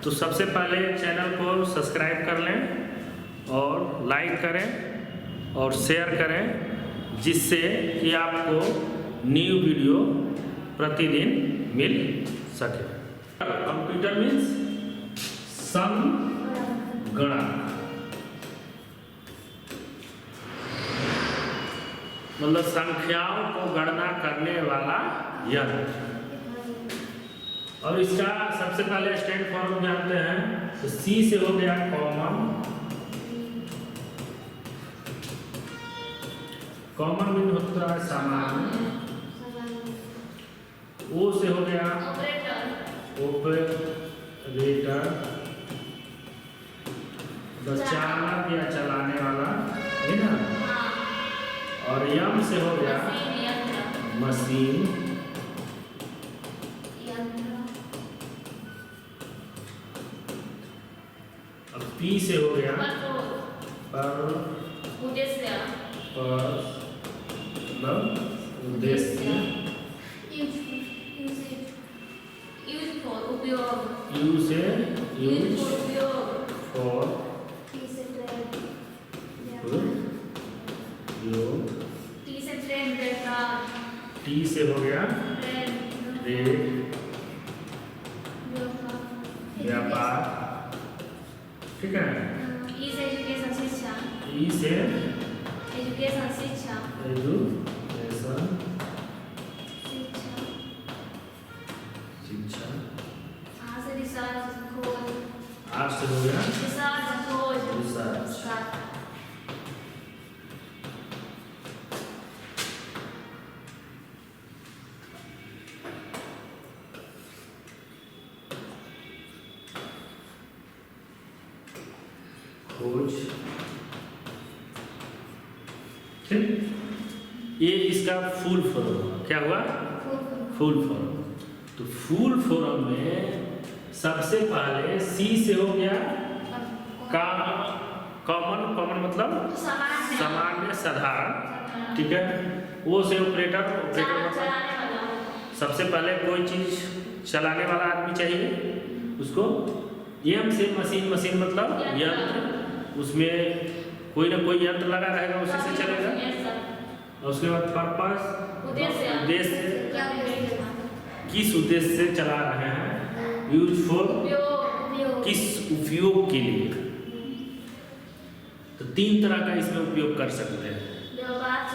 तो सबसे पहले चैनल को सब्सक्राइब कर लें और लाइक करें और शेयर करें, जिससे कि आपको न्यू वीडियो प्रतिदिन मिल सके। कंप्यूटर मीन्स संगणक, मतलब संख्याओं को गणना करने वाला यंत्र। और इसका सबसे पहले स्टैंड फॉर्म जानते हैं, तो सी से हो गया कॉमन, कॉमन मीन होता है सामान्य। ओ से हो गया ऑपरेटर, चालक या चलाने वाला है ना। और यम से हो गया मशीन, अब पी से हो गया पर उद्देश्य, यू से यूज फॉर टी से हो गया ट्रेड, व्यापार, ठीक है। ई से एजुकेशन शिक्षा, ई से एजुकेशन शिक्षा, एजुकेशन शिक्षा। आर से रिसर्च खोज, आर से हो गया रिसर्च खोज, रिसर्च। खोज, ठीक। ये इसका फुल फॉर्म क्या हुआ? Full form. तो फुल फॉर्म में सबसे पहले सी से हो गया कॉमन, कॉमन मतलब सामान्य साधारण, ठीक है। वो से ऑपरेटर, ऑपरेटर मतलब सबसे पहले कोई चीज चलाने वाला आदमी चाहिए उसको। एम से मशीन, मशीन मतलब यंत्र, उसमें कोई ना कोई यंत्र लगा रहेगा, उसी से चलेगा। और उसके बाद पर्पस, उद्देश्य, किस उद्देश्य से चला रहे हैं, यूजफुल, किस उपयोग के लिए। तो तीन तरह का इसमें उपयोग कर सकते हैं।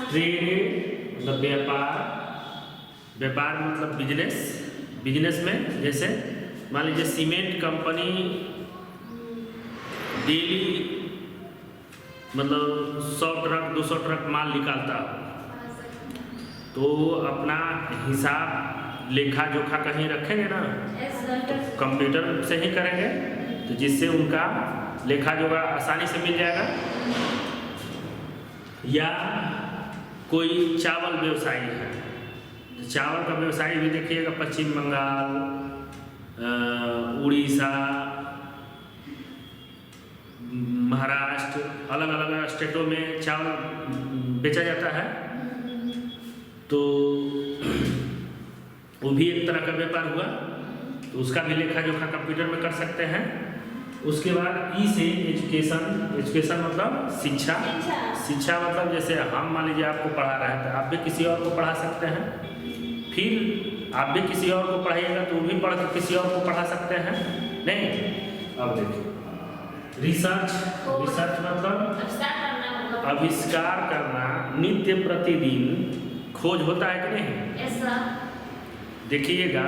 ट्रेड मतलब व्यापार, व्यापार मतलब बिजनेस, बिजनेस में जैसे मान लीजिए सीमेंट कंपनी डेली मतलब 100 ट्रक 200 ट्रक माल निकालता हो, तो अपना हिसाब लेखा जोखा कहीं रखेंगे ना, तो कंप्यूटर से ही करेंगे, तो जिससे उनका लेखा जोखा आसानी से मिल जाएगा। या कोई चावल व्यवसायी है, तो चावल का व्यवसायी भी देखिएगा पश्चिम बंगाल, उड़ीसा, महाराष्ट्र, अलग अलग स्टेटों में चावल बेचा जाता है। तो वो भी एक तरह का व्यापार हुआ, तो उसका भी लेखा जोखा कंप्यूटर में कर सकते हैं। उसके बाद ई से एजुकेशन, एजुकेशन मतलब शिक्षा, शिक्षा मतलब जैसे हम मान लीजिए आपको पढ़ा रहे हैं, तो आप भी किसी और को पढ़ा सकते हैं, फिर आप भी किसी और को पढ़ाइएगा तो वो भी पढ़ के किसी और को पढ़ा सकते हैं, नहीं। अब देखिए रिसर्च, रिसर्च मतलब आविष्कार करना, नित्य प्रतिदिन खोज होता है कि नहीं। देखिएगा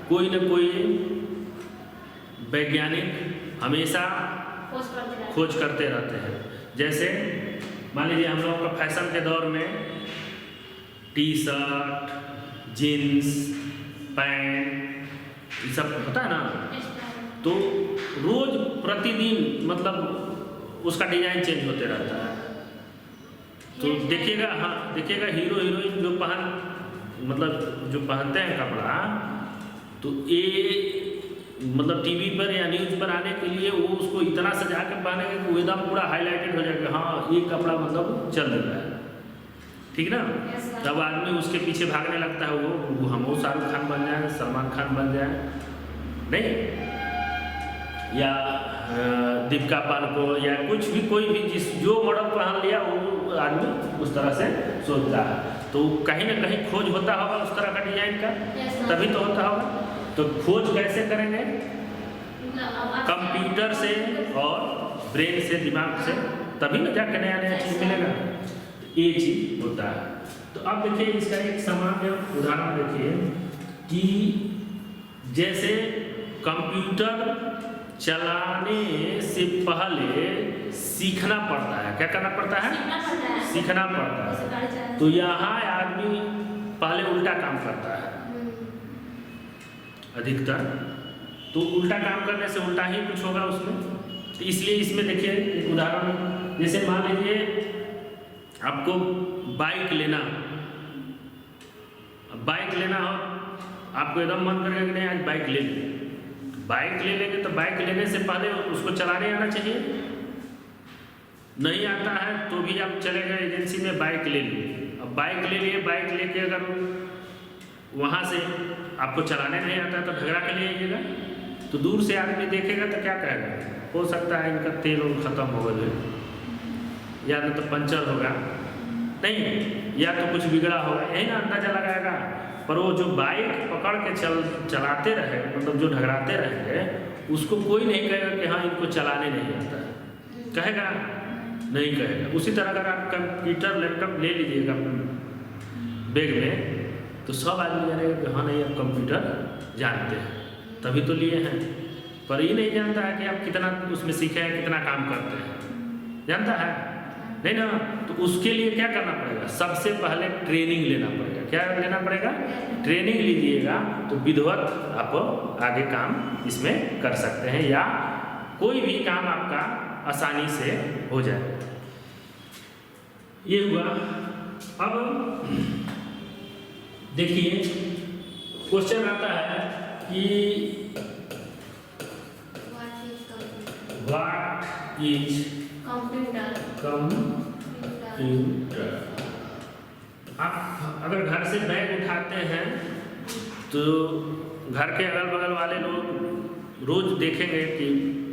कोई न कोई वैज्ञानिक हमेशा खोज करते रहते हैं। जैसे मान लीजिए हम लोग का फैशन के दौर में टी शर्ट, जीन्स, पैंट ये सब होता है ना, तो रोज प्रतिदिन मतलब उसका डिजाइन चेंज होते रहता है। तो देखिएगा, हाँ देखिएगा हीरो हीरोइन जो मतलब जो पहनते हैं कपड़ा, तो ये मतलब टीवी पर या न्यूज पर आने के लिए वो उसको इतना सजा के पहनेंगे कि वो एकदम पूरा हाईलाइटेड हो जाएगा, हाँ ये कपड़ा मतलब चल रहा है, ठीक ना। तब आदमी उसके पीछे भागने लगता है, वो हम शाहरुख खान बन जाए, सलमान खान बन जाए, नहीं। या दीपिका पादुकोण या कुछ भी कोई भी जिस जो मॉडल पहन लिया वो आदमी उस तरह से सोचता है। तो कहीं ना कहीं खोज होता होगा उस तरह का डिजाइन का, तभी तो होता होगा। तो खोज कैसे करेंगे? कंप्यूटर से और ब्रेन से, दिमाग से, तभी ना जाकर नया नया चीज़ मिलेगा। ये चीज़ होता है। तो अब देखिए इसका एक सामान्य उदाहरण देखिए कि जैसे कंप्यूटर चलाने से पहले सीखना पड़ता है। क्या करना पड़ता है? सीखना पड़ता है। तो यहाँ आदमी पहले उल्टा काम करता है अधिकतर। तो उल्टा काम करने से उल्टा ही कुछ होगा उसमें। तो इसलिए इसमें देखिए एक उदाहरण, जैसे मान लीजिए आपको बाइक लेना हो, आपको एकदम मन करेगा कि नहीं आज बाइक ले लें। बाइक ले लेंगे तो बाइक लेने से पहले उसको चलाने आना चाहिए। नहीं आता है तो भी आप चले गए एजेंसी में, बाइक ले लिए। अब बाइक ले लिए, बाइक लेके अगर वहाँ से आपको चलाने नहीं आता है तो झगड़ा के ले आइएगा। तो दूर से आदमी देखेगा तो क्या कहेगा? हो सकता है इनका तेल खत्म हो गया, या तो पंचर होगा, नहीं या तो कुछ बिगड़ा होगा, यही ना अंदाजा लगाएगा। पर वो जो बाइक पकड़ के चलाते रहे, मतलब जो झगड़ाते रहेंगे, उसको कोई नहीं कहेगा कि हाँ इनको चलाने नहीं आता है। कहेगा? नहीं कहेगा। उसी तरह अगर आप कंप्यूटर लैपटॉप ले लीजिएगा बैग में, तो सब आदमी जानेगा कि हाँ नहीं आप कंप्यूटर जानते हैं, तभी तो लिए हैं। पर ये नहीं जानता है कि आप कितना उसमें सीखे हैं, कितना काम करते हैं। जानता है? नहीं ना। तो उसके लिए क्या करना पड़ेगा? सबसे पहले ट्रेनिंग लेना पड़ेगा। क्या लेना पड़ेगा? ट्रेनिंग लीजिएगा तो विधिवत आप आगे काम इसमें कर सकते हैं, या कोई भी काम आपका आसानी से हो जाए। ये हुआ। अब देखिए क्वेश्चन आता है कि व्हाट इज कंप्यूटर। आप अगर घर से बैग उठाते हैं तो घर के अगल बगल वाले लोग रोज देखेंगे कि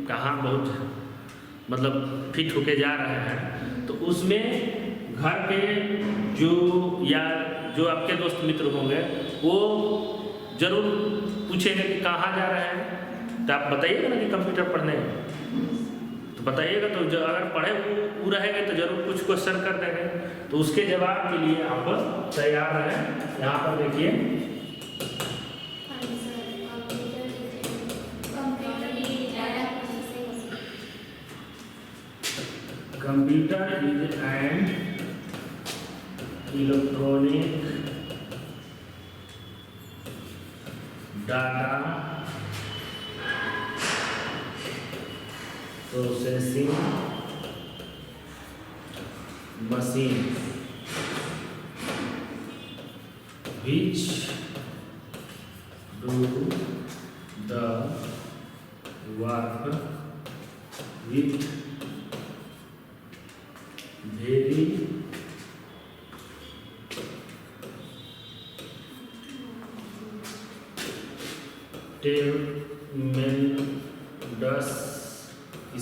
कहाँ बहुत मतलब फिट होके जा रहे हैं। तो उसमें घर के जो आपके दोस्त मित्र होंगे वो जरूर पूछेंगे कि कहाँ जा रहे हैं। तो आप बताइएगा ना कि कंप्यूटर पढ़ने, तो बताइएगा। तो जो अगर पढ़े वो रहेंगे तो जरूर कुछ क्वेश्चन कर देंगे। तो उसके जवाब के लिए आप तैयार रहें। यहाँ पर देखिए computer is an electronic data processing machine which do the work with very tremendous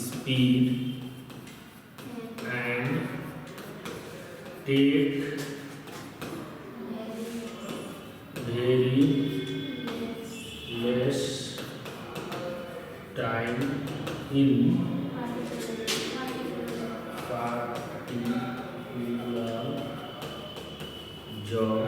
speed and take very less time in particular job.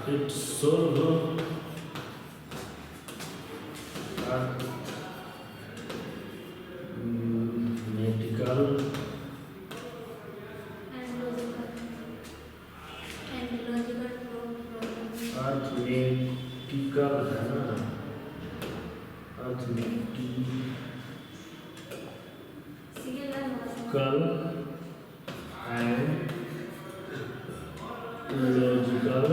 It solves medical arithmetical है ना, arithmetical and logical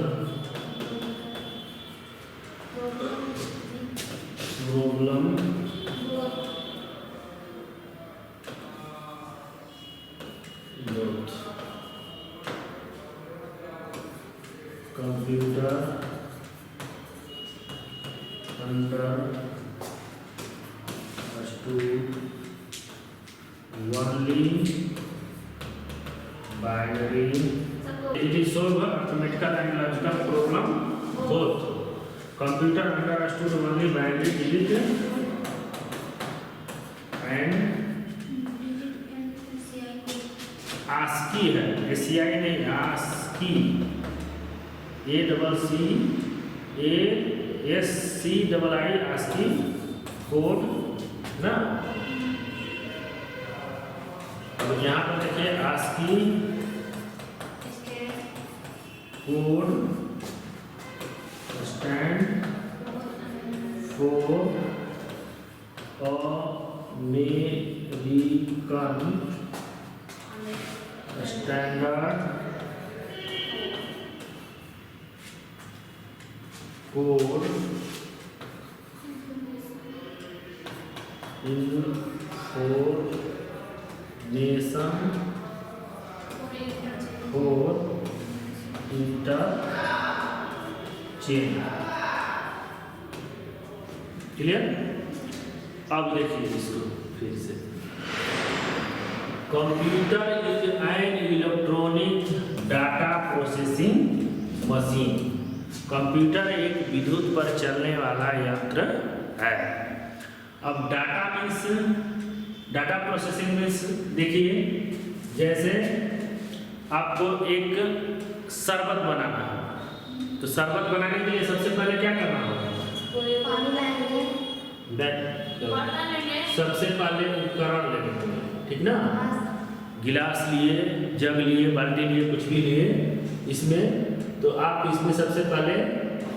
problem both computer understood only binary it is solve mathematical and logical problem both computer understood only binary digit and ASCII है, ASCII नहीं, ASCII ASCII ASCII code ना। अब यहाँ पर देखिए ASCII code stand for American standard code information for interchange. Clear? अब देखिए इसको फिर से। Computer is an electronic data processing machine. Computer एक विद्युत पर चलने वाला यंत्र है। अब डाटा प्रोसेसिंग मीन्स देखिए, जैसे आपको एक शरबत बनाना है, तो शरबत बनाने के लिए सबसे पहले क्या करना होगा? पानी लाएंगे, सबसे पहले उपकरण लेंगे, ठीक ना? गिलास लिए, जग लिए, बाल्टी लिए, कुछ भी लिए, इसमें तो आप इसमें सबसे पहले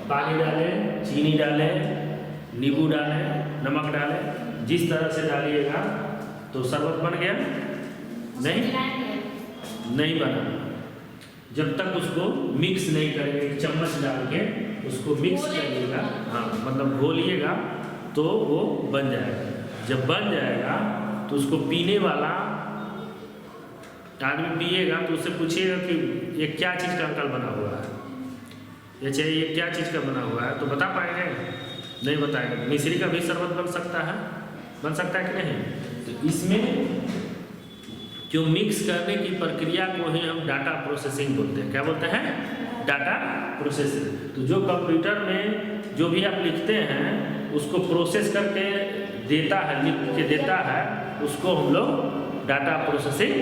पानी डालें, चीनी डालें, नींबू डालें, नमक डालें, जिस तरह से डालिएगा तो शरबत बन गया। नहीं बना जब तक उसको मिक्स नहीं करेंगे, चम्मच डाल के उसको मिक्स करिएगा, हाँ मतलब घोलिएगा तो वो बन जाएगा। जब बन जाएगा तो उसको पीने वाला आदमी पिएगा तो उससे पूछिएगा कि ये क्या चीज़ का अंकल बना हुआ है, ये चाहिए ये क्या चीज़ का बना हुआ है, तो बता पाएंगे? नहीं बताएगा। मिश्री का भी शरबत बन सकता है कि नहीं? तो इसमें जो मिक्स करने की प्रक्रिया को ही हम डाटा प्रोसेसिंग बोलते हैं। क्या बोलते हैं? Data processing. तो जो कंप्यूटर में जो भी आप लिखते हैं उसको प्रोसेस करके देता है, लिख के देता है, उसको हम लोग डाटा प्रोसेसिंग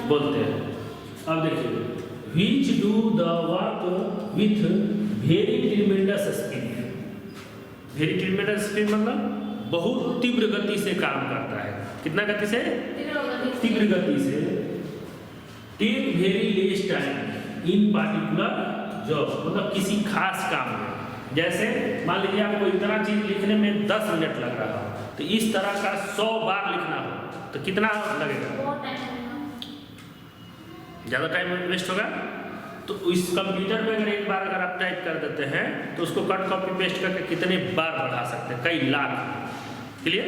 बोलते हैं। अब देखिए, which do the work with very tremendous speed. Very tremendous speed मतलब बहुत तीव्र गति से काम करता है। कितना गति से? तीव्र गति से। Take very less time in particular job, मतलब किसी खास काम में। जैसे मान लीजिए आपको इतना चीज लिखने में 10 मिनट लग रहा हो, तो इस तरह का 100 बार लिखना हो तो कितना लगेगा? ज़्यादा टाइम वेस्ट होगा। तो इस कंप्यूटर में अगर एक बार अगर आप टाइप कर देते हैं तो उसको कट कॉपी पेस्ट करके कितने बार बढ़ा सकते हैं? कई लाख। क्लियर?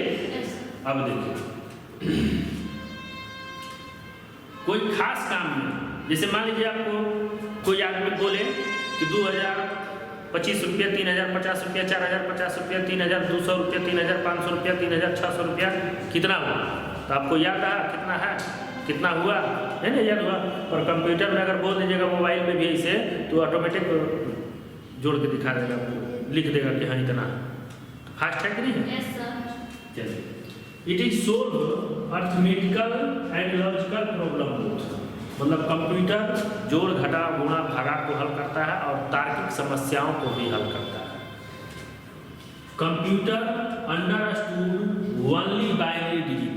अब देखिए, कोई खास काम में, जैसे मान लीजिए आपको कोई आदमी बोले कि 2025 रुपया, 3000 50 रुपया, 4000 50 रुपया, 3200 रुपया, 3500 रुपया, 3600 रुपया कितना हुआ? तो आपको याद आ कितना है, कितना हुआ है ना? याद हुआ। और कंप्यूटर में अगर बोल दीजिएगा मोबाइल में भी ऐसे तो ऑटोमेटिक जोड़ के दिखा देगा, लिख देगा कि हाँ इतना। फास्ट है कि नहीं? चलिए, it is solve arithmetical and logical problem both. मतलब कंप्यूटर जोड़ घटा गुणा भागा को हल करता है और तार्किक समस्याओं को भी हल करता है। Computer understood only binary digit.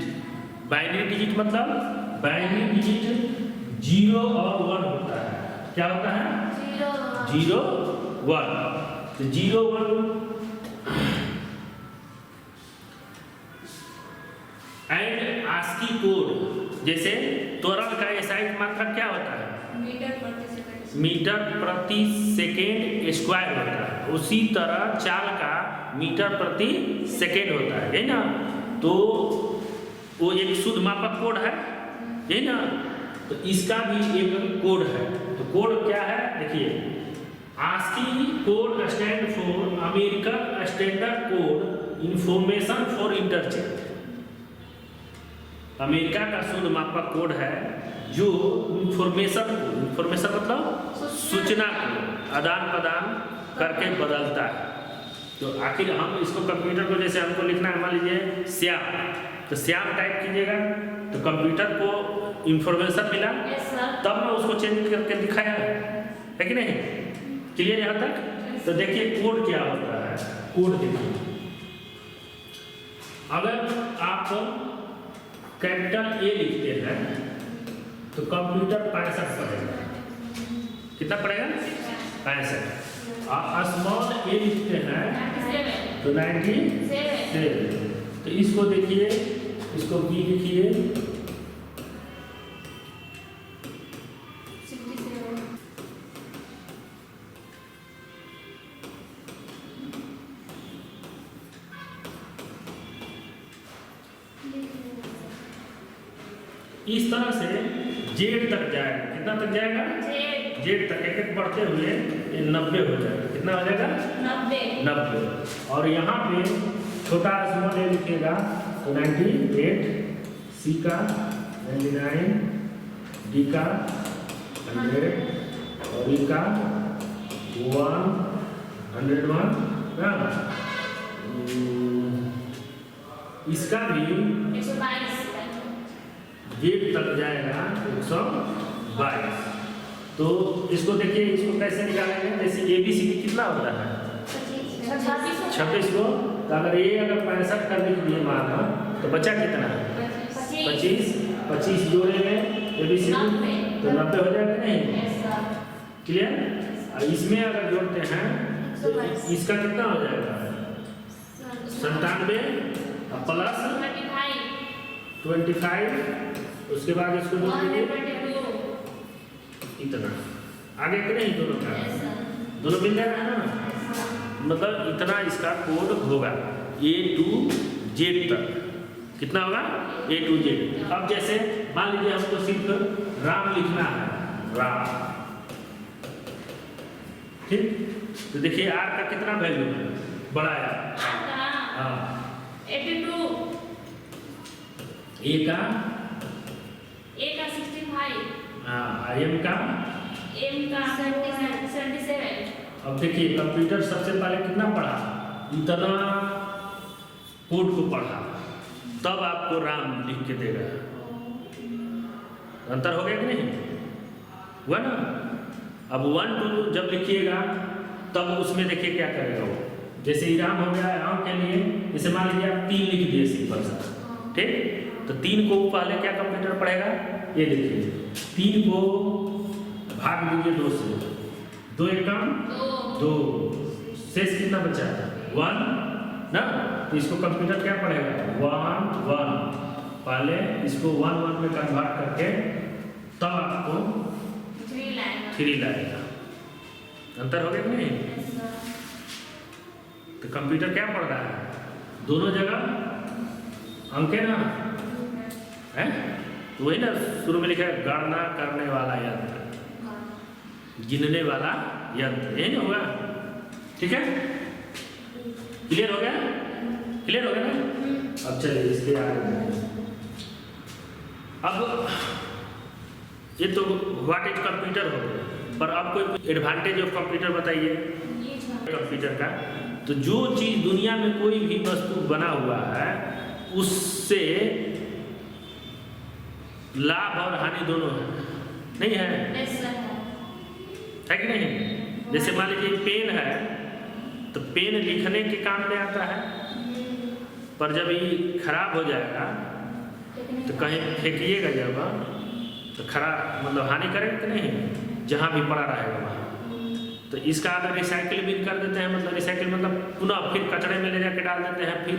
Binary digit मतलब बाइनरी डिजिट 0 और 1 होता है। क्या होता है? 0 1। तो 0 1 एंड ASCII कोड, जैसे त्वरण का SI मात्रक क्या होता है? मीटर प्रति सेकेंड स्क्वायर होता है। उसी तरह चाल का मीटर प्रति सेकेंड होता है, यही ना? तो वो एक शुद्ध मापक कोड है, यही ना? तो इसका भी एक कोड है। तो कोड क्या है? देखिए, ASCII code stand for American standard code information for interchange. America का शुद्ध मापक कोड है जो इंफॉर्मेशन मतलब सूचना को आदान प्रदान करके बदलता है। तो आखिर हम इसको कंप्यूटर को, जैसे हमको लिखना है मान लीजिए श्याम, तो श्याम टाइप कीजिएगा तो कंप्यूटर को इंफॉर्मेशन मिला, तब ना उसको चेंज करके दिखाया है कि नहीं? क्लियर यहाँ तक? तो देखिए कोड क्या होता है। कोड देखिए, अगर आप कैपिटल ए लिखते हैं तो कंप्यूटर 65 पड़ेगा। कितना पड़ेगा? 65। स्मॉल ए लिखते हैं तो 97। तो इसको देखिए, इसको बी लिखिए, 67। इस तरह से जेड तक जाएगा। कितना तक जाएगा? जेड तक एक एक बढ़ते हुए ये 90 हो जाएगा। कितना हो जाएगा? 90। और यहाँ पे छोटा स्मॉल ए लिखिएगा तो 98, सी का 99, डी का 100 और ई का 101 ना। इसका भी 122। जेड तक जाएगा 122। तो इसको देखिए, इसको कैसे निकालेंगे? जैसे ABCD कितना होता है? 26 को। तो अगर ये 65 करने के लिए माना तो बचा कितना है? 25 जोड़ेंगे ABCD तो 90 हो जाएगा नहीं? क्लियर? और इसमें अगर जोड़ते हैं तो इसका कितना हो जाएगा? 97 प्लस 25। उसके बाद इसको जोड़ दीजिए इतना। आगे के नहीं दोनों मिल जाएगा है ना? मतलब इतना इसका कोड होगा A to Z तक। कितना होगा? A to Z। अब जैसे मान लीजिए हमको सिर्फ राम लिखना है, राम, ठीक? तो देखिए R का कितना वैल्यू है? बड़ा है। हाँ 82। A का 65। हाँ, M का 77। अब देखिए कंप्यूटर सबसे पहले कितना पढ़ा? इतना कोड को पढ़ा, तब आपको राम लिख के देगा। अंतर हो गया कि नहीं? हुआ ना? अब 1 to जब लिखिएगा तब उसमें देखिए क्या करेगा वो। जैसे ही राम हो गया राम के लिए, जैसे मान लीजिए आप 3 लिख दिए सिंपल सा, ठीक? तो 3 को पहले क्या कंप्यूटर पढ़ेगा? ये देखिए 3 को भाग दीजिए 2 से, 2 एकम 2, शेष कितना बचा? 1 ना। तो इसको कंप्यूटर क्या पढ़ेगा? 1 1। पहले इसको 1 1 में कन्वर्ट करके तब आपको 3 लाएगा। अंतर हो गया कि नहीं? तो कंप्यूटर क्या पढ़ रहा है? दोनों जगह अंक है ना, है? तो वही ना शुरू में लिखा है गणना करने वाला यंत्र, गिनने वाला यंत्र, यही ना हुआ? ठीक है? क्लियर हो गया? क्लियर हो गया ना? अब चलिए इसके आगे। अब ये तो व्हाट इज कंप्यूटर हो गया, पर अब कोई एडवांटेज ऑफ कंप्यूटर बताइए कंप्यूटर का। तो जो चीज़ दुनिया में कोई भी वस्तु बना हुआ है उससे लाभ और हानि दोनों है, नहीं है? है कि नहीं? जैसे मान लीजिए पेन है तो पेन लिखने के काम में आता है, पर जब ये खराब हो जाएगा तो कहीं फेंकिएगा जब तो खराब मतलब हानि करेगा कि नहीं? जहाँ भी पड़ा रहेगा वहाँ। तो इसका अगर रिसाइकिल भी कर देते हैं, मतलब रिसाइकिल मतलब पुनः फिर कचरे में ले जाकर डाल देते हैं, फिर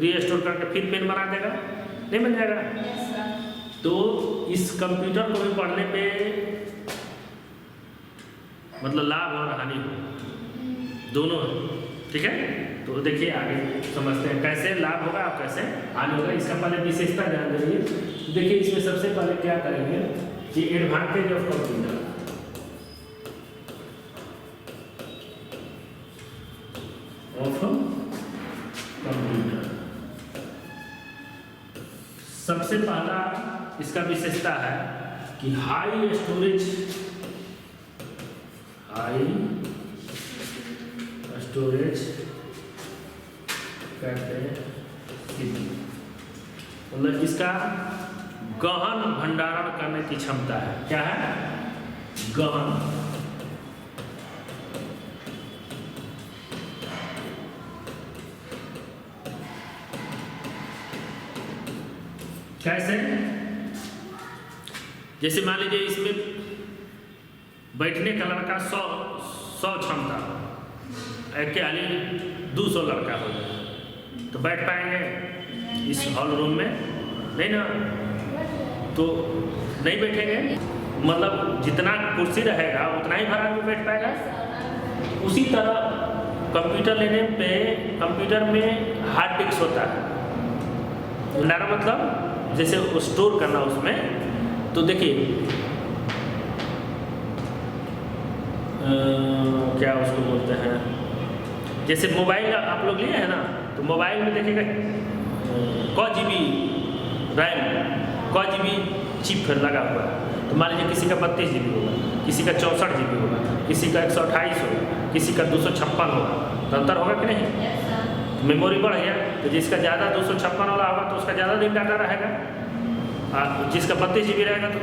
रीस्टोर करके फिर पेन बना देगा, नहीं बन जाएगा? तो इस कंप्यूटर को भी पढ़ने पे मतलब लाभ और हानि दोनों है, ठीक है? तो देखिए आगे समझते हैं कैसे लाभ होगा और कैसे हानि होगा। इसका पहले विशेषता ध्यान दीजिए। तो देखिए इसमें सबसे पहले क्या करेंगे कि advantage of computer. Of computer. सबसे पहला इसका विशेषता है कि हाई स्टोरेज कैपेसिटी, मतलब इसका गहन भंडारण करने की क्षमता है। क्या है? गहन। कैसे? जैसे मान लीजिए इसमें बैठने का लड़का 100 क्षमता, एक के आली 200 लड़का हो जाए तो बैठ पाएंगे इस हॉल रूम में? नहीं ना, तो नहीं बैठेंगे। मतलब जितना कुर्सी रहेगा उतना ही भाड़ा में बैठ पाएगा। उसी तरह कंप्यूटर लेने पे कंप्यूटर में हार्ड डिस्क होता है, भंडारण मतलब जैसे स्टोर करना उसमें। तो देखिए क्या उसको बोलते हैं, जैसे मोबाइल आप लोग लिए हैं ना, तो मोबाइल में देखिएगा क GB रैम, क GB चिप लगा हुआ है। तो मान लीजिए किसी का 32 GB होगा, किसी का 64 GB होगा, किसी का 128 होगा, किसी का 256 होगा। तो अंतर होगा कि नहीं? मेमोरी बढ़ गया तो जिसका ज़्यादा 256 वाला होगा तो उसका ज़्यादा दिन डाटा रहेगा, और जिसका 32 GB रहेगा तो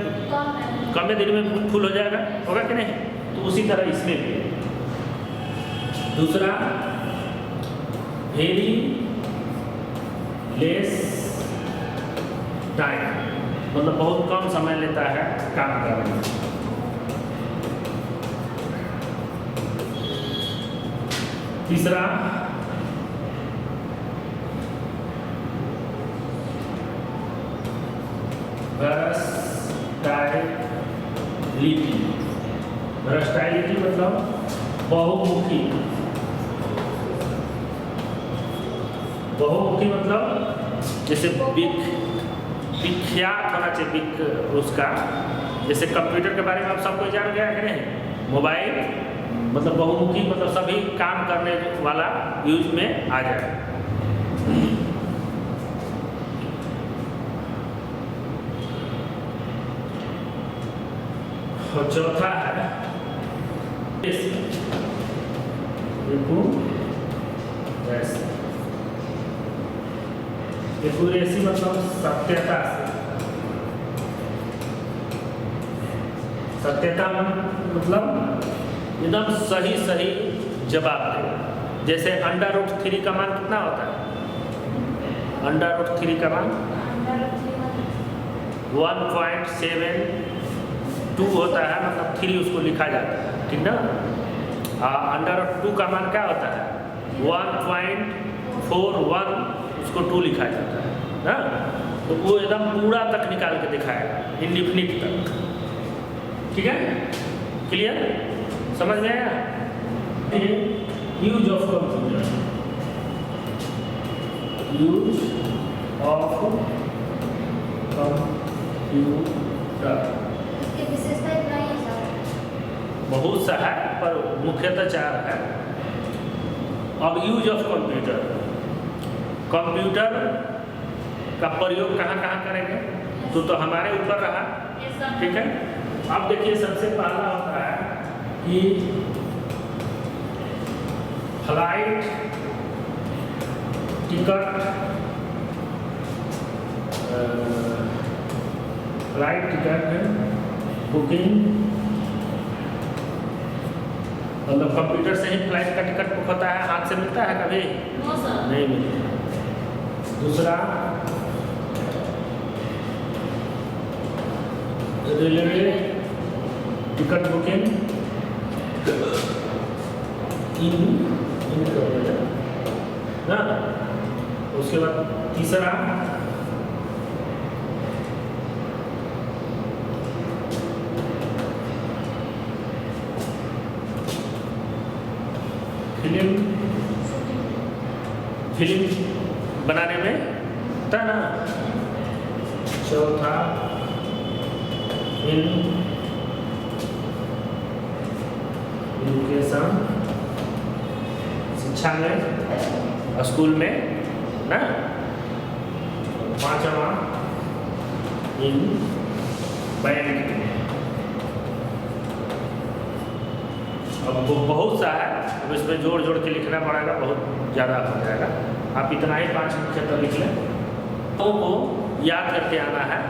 कम दिन में फुल हो जाएगा। होगा कि नहीं? तो उसी तरह इसमें भी। दूसरा, वेरी लेस टाइम, मतलब बहुत कम समय लेता है काम करने में। तीसरा, वर्सटाइलिटी मतलब बहुमुखी मतलब जैसे विख्यात होना चाहिए उसका। जैसे कंप्यूटर के बारे में आप सबको जान गया कि नहीं? मोबाइल मतलब बहुमुखी मतलब सभी काम करने वाला यूज में आ जाए। और चौथा है एक्यूरेसी मतलब सत्यता से। सत्यता मतलब एकदम सही जवाब दे। जैसे √3 का मान कितना होता है? √3 का मान 1.72 होता है, मतलब 3 उसको लिखा जाता है, ठीक ना? √2 का मान क्या होता है? 1.41 उसको 2 लिखा जाता है ना। तो वो एकदम पूरा तक निकाल के दिखाएगा, इंडिफिनिट तक। ठीक है? क्लियर? समझ में आया? Use of computer, use of computer बहुत सा है पर मुख्यतः 4 है। अब यूज ऑफ कंप्यूटर, कंप्यूटर का प्रयोग कहाँ कहाँ करेंगे तो हमारे ऊपर रहा। ठीक है? अब देखिए सबसे पहला होता है कि फ्लाइट टिकट बुकिंग, मतलब कंप्यूटर से ही फ्लाइट का टिकट बुक होता है, हाथ से मिलता है कभी? नहीं मिलता। दूसरा, रेलवे टिकट बुकिंग ना। उसके बाद तीसरा, फिल्म बनाने में था ना। चौथा, एजुकेशन शिक्षा में, स्कूल में ना। 5वां इन बैंक में। अब वो बहुत सा है, अब इसमें जोड़ जोड़ के लिखना पड़ेगा, बहुत ज़्यादा हो जाएगा। आप इतना ही 5 चैप्टर लिख लें। तो वो याद करके आना है।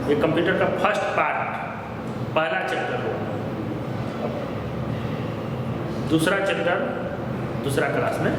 ये कंप्यूटर का फर्स्ट पार्ट, पहला चैप्टर हो। दूसरा चैप्टर दूसरा क्लास में